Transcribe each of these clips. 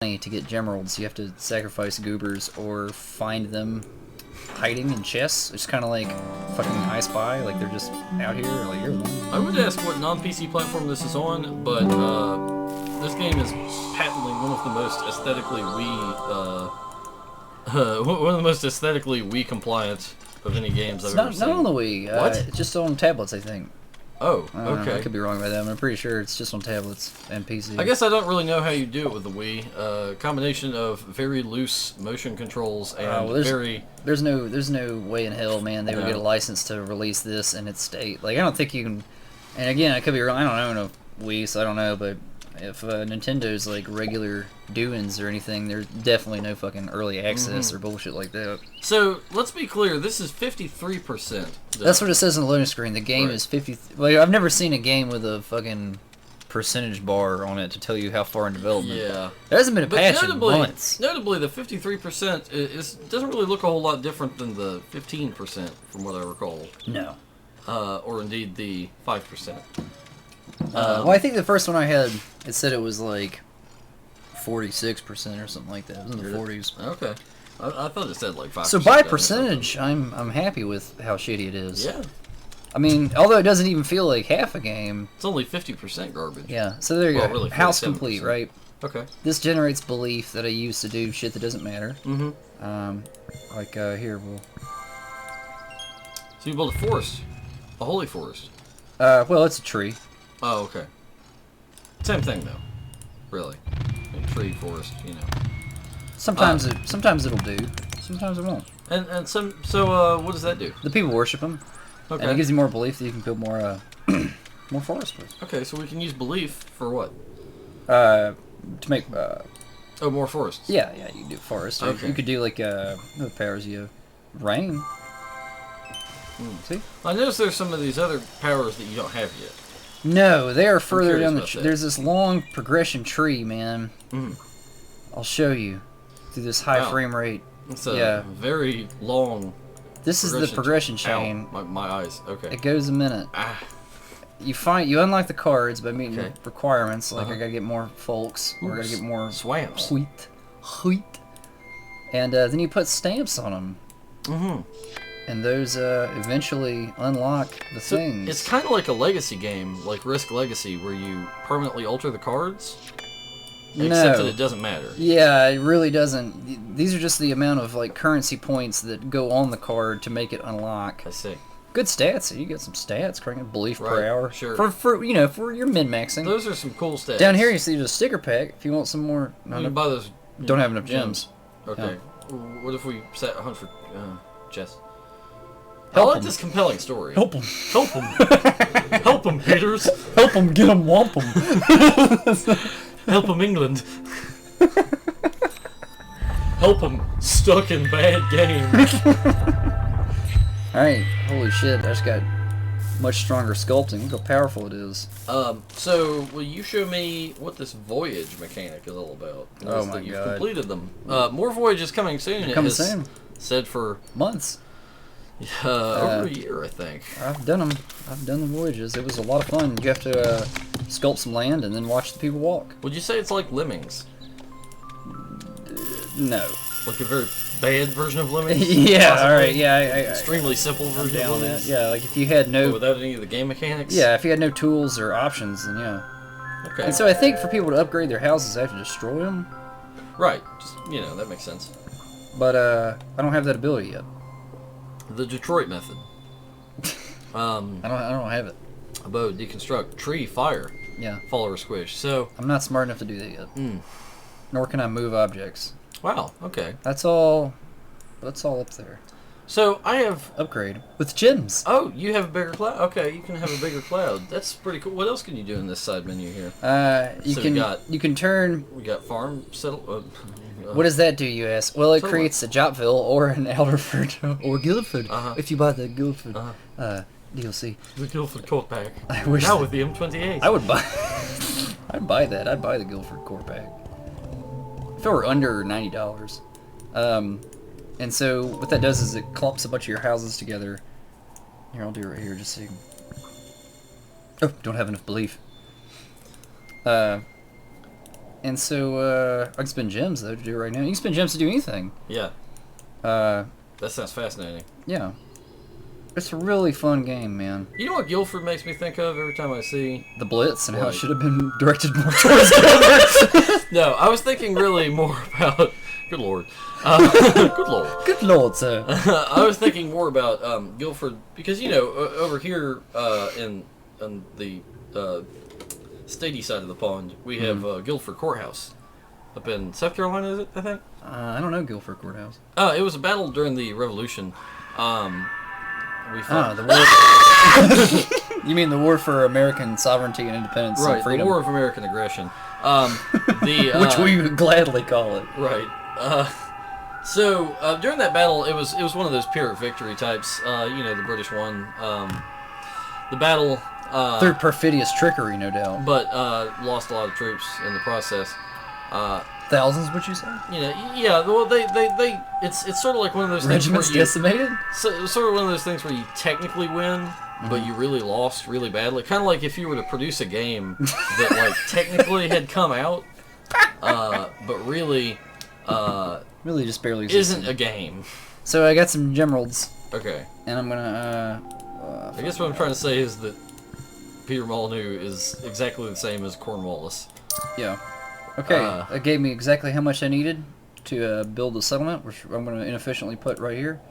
to get gemeralds. You have to sacrifice goobers or find them hiding in chests. It's kind of like fucking I Spy, like they're just out here, like you're the one. I would ask what non-PC platform this is on, but this game is patently one of the most aesthetically Wii compliant of any games I've ever seen. Not on the Wii. What? It's just on tablets, I think. Oh, I okay. could be wrong about that. I'm pretty sure it's just on tablets and PC. I guess I don't really know how you do it with the Wii. Combination of very loose motion controls and There's no way in hell, man, they would get a license to release this in its state. Like, I don't think you can. And again, I could be wrong. I don't own a Wii, so I don't know. But if Nintendo's like regular doings or anything, there's definitely no fucking early access or bullshit like that. So let's be clear. This is 53%. That's what it says on the loading screen. The game is 50. Like, I've never seen a game with a fucking percentage bar on it to tell you how far in development. Yeah. There hasn't been a patch in months. Notably, the 53% doesn't really look a whole lot different than the 15%, from what I recall. No. Or indeed the 5%. Well, I think the first one I had, it said it was like 46% or something like that. It was in the 40s. Okay. I thought it said like 5%. So by percentage, I'm happy with how shitty it is. Yeah. I mean, although it doesn't even feel like half a game. It's only 50% garbage. Yeah, so there you go. Really, House complete, right? Okay. This generates belief that I use to do shit that doesn't matter. Mm-hmm. Like, here, we'll... So you build a forest. A holy forest. Well, it's a tree. Oh, okay. Same thing, though. Really. A tree, forest, you know. Sometimes it'll do. Sometimes it won't. So what does that do? The people worship them. Okay. And it gives you more belief that you can build more, more forest with. Okay, so we can use belief for what? To make, Oh, more forests. Yeah, you can do forest. Or Okay. you could do, like, what powers you have? Rain. See? I noticed there's some of these other powers that you don't have yet. No, they are further down the about that. There's this long progression tree, man. Mm. I'll show you. Through this high frame rate. It's a very long This is the progression chain. Ow, my eyes. Okay. It goes a minute. Ah. You unlock the cards by meeting Okay. requirements, like I gotta get more folks, or I gotta get more swamps. Wheat. And then you put stamps on them. Mm-hmm. And those eventually unlock the things. It's kind of like a legacy game, like Risk Legacy, where you permanently alter the cards. Except that it doesn't matter. Yeah, it really doesn't. These are just the amount of like currency points that go on the card to make it unlock. I see. Good stats. You get some stats. Cranking belief per hour. Sure. For your min-maxing. Those are some cool stats. Down here you see the sticker pack. If you want some more. You can buy those. Don't have enough gems. Okay. Yeah. What if we set a hunt for chests? Help I like 'em. this compelling story. Help them. Help them. Help them, Peters. Help them. Get them. Womp them. Help them, England. Help them. Stuck in bad games. Alright. Holy shit. I just got much stronger sculpting. Look how powerful it is. So, will you show me what this voyage mechanic is all about? Oh my You've god. completed them. More voyages coming soon. They're coming soon. Said for Months. over a year, I think. I've done them. I've done the voyages. It was a lot of fun. You have to sculpt some land and then watch the people walk. Would you say it's like Lemmings? No. Like a very bad version of Lemmings? Yeah, Possibly? alright, yeah. Extremely simple version of Lemmings? Yeah, like if you had no... But without any of the game mechanics? Yeah, if you had no tools or options, then yeah. Okay. And so I think for people to upgrade their houses, they have to destroy them. Right. Just, that makes sense. But I don't have that ability yet. The Detroit method. I don't have it. Abode, deconstruct, tree, fire. Yeah. Follower, squish. So. I'm not smart enough to do that yet. Nor can I move objects. Wow. Okay. That's all up there. So I have upgrade with gems. Oh, you have a bigger cloud. Okay, you can have a bigger cloud. That's pretty cool. What else can you do in this side menu here? You can turn. We got farm settle. What does that do, you ask? Well, it creates a Jopville or an Alderford or Guildford if you buy the Guildford DLC. The Guildford Court Pack. I wish now with the M28. I would buy. I'd buy that. I'd buy the Guildford Court Pack if it were under $90. And so what that does is it clumps a bunch of your houses together. Here, I'll do it right here just so you can... Oh, don't have enough belief. And so I can spend gems though to do it right now. You can spend gems to do anything. Yeah. Uh, That sounds fascinating. yeah. It's a really fun game, man. You know what Guilford makes me think of every time I see? The Blitz and how it Right. should have been directed more towards Guilford. No, I was thinking really more about... Good lord. Good lord. Good lord, sir. I was thinking more about Guilford, because, you know, over here in the statey side of the pond, we have Guilford Courthouse. Up in South Carolina, is it, I think? I don't know Guilford Courthouse. It was a battle during the Revolution. We fought... The war. You mean the war for American sovereignty and independence right, and freedom? the War of American Aggression. Which we would gladly call it. Right. So during that battle, it was one of those Pyrrhic victory types. You know, the British won the battle Through perfidious trickery, no doubt. but lost a lot of troops in the process. Thousands, would you say? You know, yeah. Well, they it's sort of like one of those Regiments things where decimated? sort of one of those things where you technically win, but you really lost really badly. Kind of like if you were to produce a game that like technically had come out, but really Really just barely existed. isn't a game. So I got some gemeralds, Okay. and I'm gonna, I guess what I'm trying to say is that Peter Molyneux is exactly the same as Cornwallis. yeah. Okay, that gave me exactly how much I needed to build a settlement, which I'm gonna inefficiently put right here.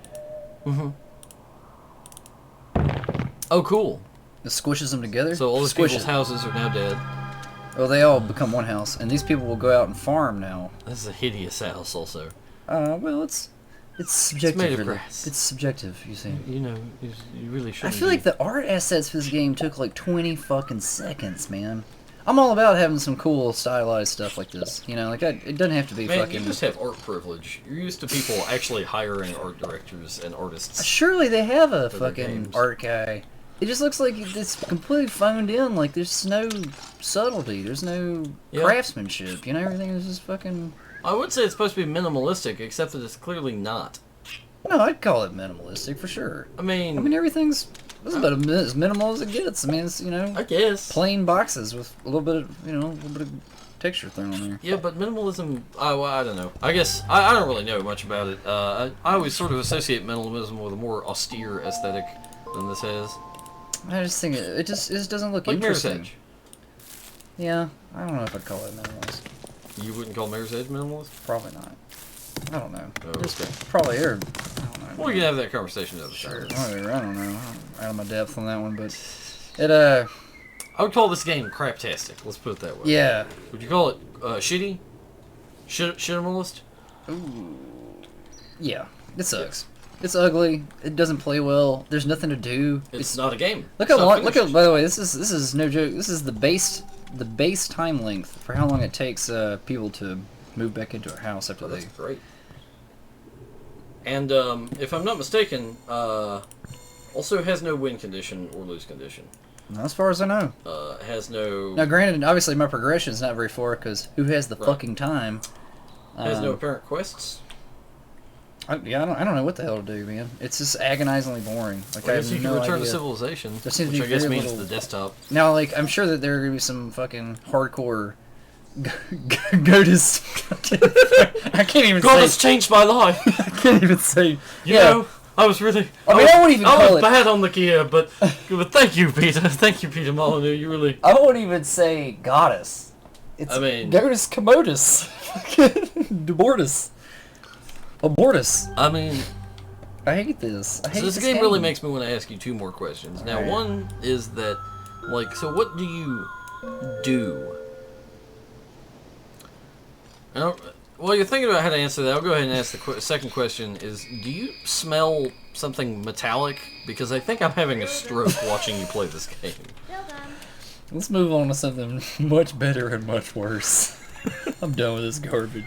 Mm-hmm. Oh, cool. It squishes them together. So all these Squish people's it. houses are now dead. Well, they all become one house, and these people will go out and farm now. This is a hideous house, also. Well, it's subjective. made of really. grass. It's subjective, you see. You know, you really I shouldn't. feel like the art assets for this game took like 20 fucking seconds, man. I'm all about having some cool stylized stuff like this. You know, like it doesn't have to be Man, fucking. you just have art privilege. You're used to people actually hiring art directors and artists. Surely they have a for their fucking games. art guy. It just looks like it's completely phoned in. Like there's no subtlety. There's no Yeah. craftsmanship. You know, everything is just fucking. I would say it's supposed to be minimalistic, except that it's clearly not. No, I'd call it minimalistic for sure. I mean, Everything's it's about as minimal as it gets. I mean, it's I guess. plain boxes with a little bit of a little bit of texture thrown on there. Yeah, but minimalism, I don't know. I guess, I don't really know much about it. I always sort of associate minimalism with a more austere aesthetic than this has. I just think it just doesn't look Like Mirror's interesting. Edge. Yeah, I don't know if I'd call it minimalist. You wouldn't call Mirror's Edge minimalist? Probably not. I don't know. Oh, Just okay. probably I don't know. Well, we can have that conversation another Sure. time. I don't know. I'm out of my depth on that one, but it I would call this game craptastic. Let's put it that way. yeah. Would you call it shitty? Shittimalist? Yeah. It sucks. It's ugly. It doesn't play well. There's nothing to do. It's not a game. Look It's how not long. Look finished. at. By the way, this is no joke. This is the base time length for how long it takes people to move back into a house after Oh, they. that's great. And if I'm not mistaken, also has no win condition or lose condition. As far as I know. Has no Now, granted, obviously my progression is not very far because who has the Right. fucking time? has no apparent quests. I don't know what the hell to do, man. It's just agonizingly boring. Like I I guess have you can no return idea. to civilization, There seems to which be I guess very means little- the desktop. Now, like I'm sure that there are gonna be some fucking hardcore Godus. I can't even God, that's say. changed my life. I can't even say. You Yeah. know, I was really. I mean, I won't even I call was it. bad on the gear, but thank you, Peter. Thank you, Peter Molyneux. You really. I won't even say Godus. It's I mean- Godus Commodus. Debortus. Abortus. I mean, I hate this. I hate so this this game really makes me want to ask you two more questions. Now, Alright. one is that, like, so what do you do? While you're thinking about how to answer that, I'll go ahead and ask the second question is, do you smell something metallic? Because I think I'm having a stroke watching you play this game. Let's move on to something much better and much worse. I'm done with this garbage.